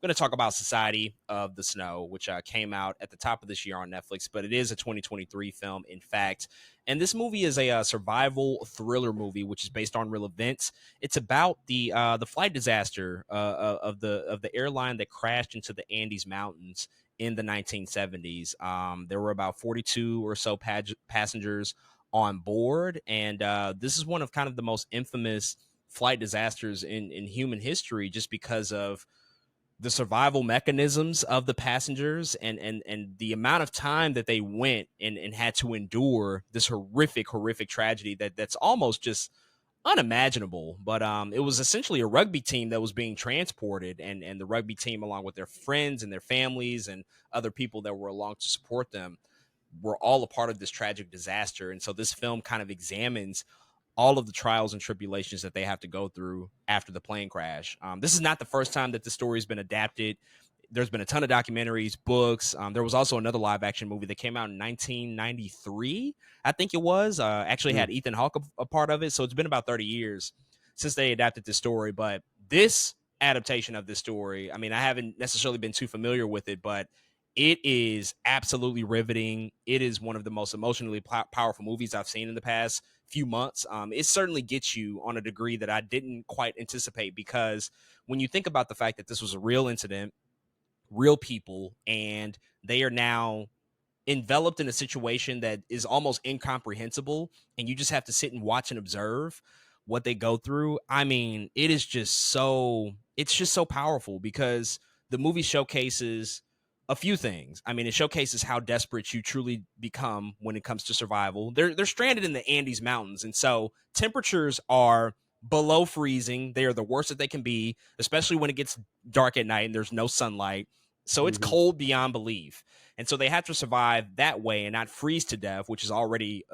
going to talk about Society of the Snow, which came out at the top of this year on Netflix, but it is a 2023 film, in fact. And this movie is a survival thriller movie, which is based on real events. It's about the flight disaster of the airline that crashed into the Andes Mountains in the 1970s. There were about 42 or so passengers on board, and this is one of kind of the most infamous flight disasters in human history, just because of the survival mechanisms of the passengers and the amount of time that they went and had to endure this horrific tragedy that's almost just unimaginable. But it was essentially a rugby team that was being transported, and the rugby team, along with their friends and their families and other people that were along to support them, were all a part of this tragic disaster. And so this film kind of examines all of the trials and tribulations that they have to go through after the plane crash. This is not the first time that the story has been adapted. There's been a ton of documentaries, books. There was also another live action movie that came out in 1993, I think it was. Actually had Ethan Hawke a part of it. So it's been about 30 years since they adapted this story. But this adaptation of this story, I mean, I haven't necessarily been too familiar with it, but it is absolutely riveting. It is one of the most emotionally powerful movies I've seen in the past few months. It certainly gets you on a degree that I didn't quite anticipate, because when you think about the fact that this was a real incident, real people, and they are now enveloped in a situation that is almost incomprehensible, and you just have to sit and watch and observe what they go through. I mean, it's just so powerful, because the movie showcases a few things. I mean, it showcases how desperate you truly become when it comes to survival. They're stranded in the Andes Mountains, and so temperatures are below freezing. They are the worst that they can be, especially when it gets dark at night and there's no sunlight. So it's cold beyond belief. And so they have to survive that way and not freeze to death, which is already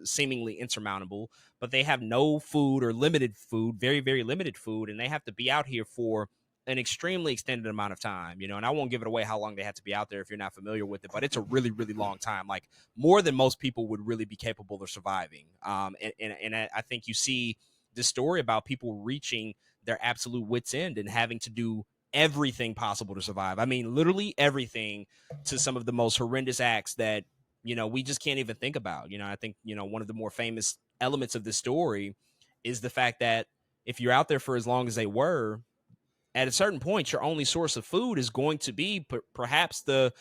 seemingly insurmountable. But they have no food or limited food, very limited food, and they have to be out here for an extremely extended amount of time, and I won't give it away how long they have to be out there if you're not familiar with it, but it's a really long time, like more than most people would really be capable of surviving. And I think you see this story about people reaching their absolute wits end and having to do everything possible to survive. I mean, literally everything, to some of the most horrendous acts that, we just can't even think about. I think, one of the more famous elements of this story is the fact that if you're out there for as long as they were, at a certain point, your only source of food is going to be perhaps the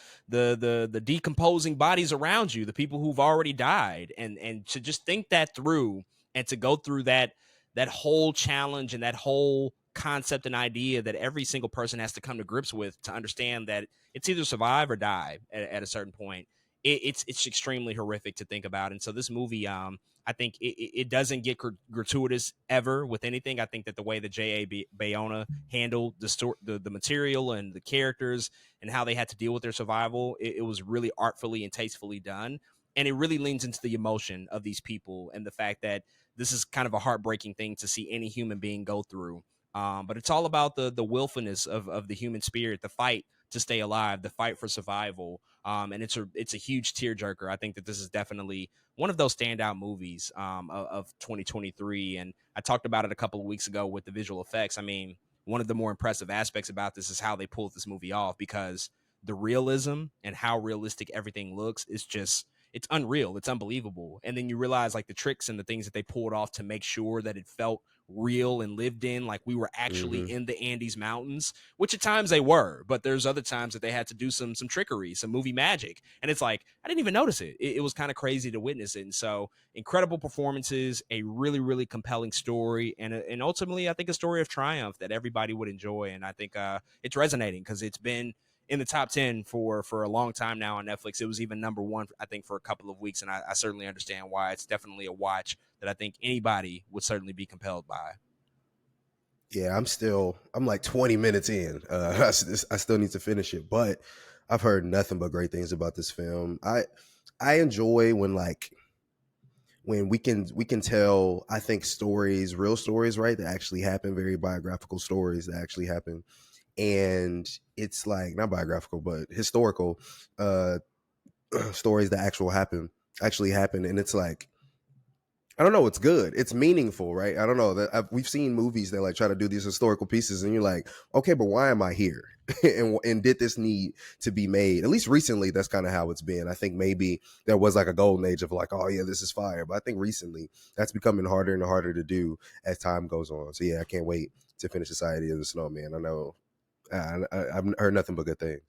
decomposing bodies around you, the people who've already died, and to just think that through, and to go through that whole challenge and that whole concept and idea that every single person has to come to grips with, to understand that it's either survive or die at a certain point. It's extremely horrific to think about. And so this movie, I think it doesn't get gratuitous ever with anything. I think that the way that J.A. Bayona handled the material and the characters and how they had to deal with their survival, it was really artfully and tastefully done. And it really leans into the emotion of these people and the fact that this is kind of a heartbreaking thing to see any human being go through. But it's all about the willfulness of the human spirit, the fight to stay alive, the fight for survival. And it's a huge tearjerker. I think that this is definitely one of those standout movies of 2023. And I talked about it a couple of weeks ago with the visual effects. I mean, one of the more impressive aspects about this is how they pulled this movie off, because the realism and how realistic everything looks is just, it's unreal. It's unbelievable. And then you realize like the tricks and the things that they pulled off to make sure that it felt real and lived in, like we were actually in the Andes Mountains, which at times they were, but there's other times that they had to do some trickery, some movie magic. And it's like, I didn't even notice it. It was kind of crazy to witness it. And so incredible performances, a really compelling story, and ultimately I think a story of triumph that everybody would enjoy. And I think it's resonating because it's been in the top 10 for a long time now on Netflix. It was even number one, I think, for a couple of weeks. And I certainly understand why. It's definitely a watch that I think anybody would certainly be compelled by. Yeah, I'm like 20 minutes in. I still need to finish it, but I've heard nothing but great things about this film. I enjoy when we can tell, I think, stories, real stories, right, that actually happen, very biographical stories that actually happen. And it's like not biographical, but historical stories that actually happen. And it's like I don't know. It's good. It's meaningful, right? I don't know that we've seen movies that like try to do these historical pieces, and you're like, okay, but why am I here? And did this need to be made? At least recently, that's kind of how it's been. I think maybe there was like a golden age of like, oh yeah, this is fire. But I think recently that's becoming harder and harder to do as time goes on. So yeah, I can't wait to finish Society of the Snowman. I know I've heard nothing but good things.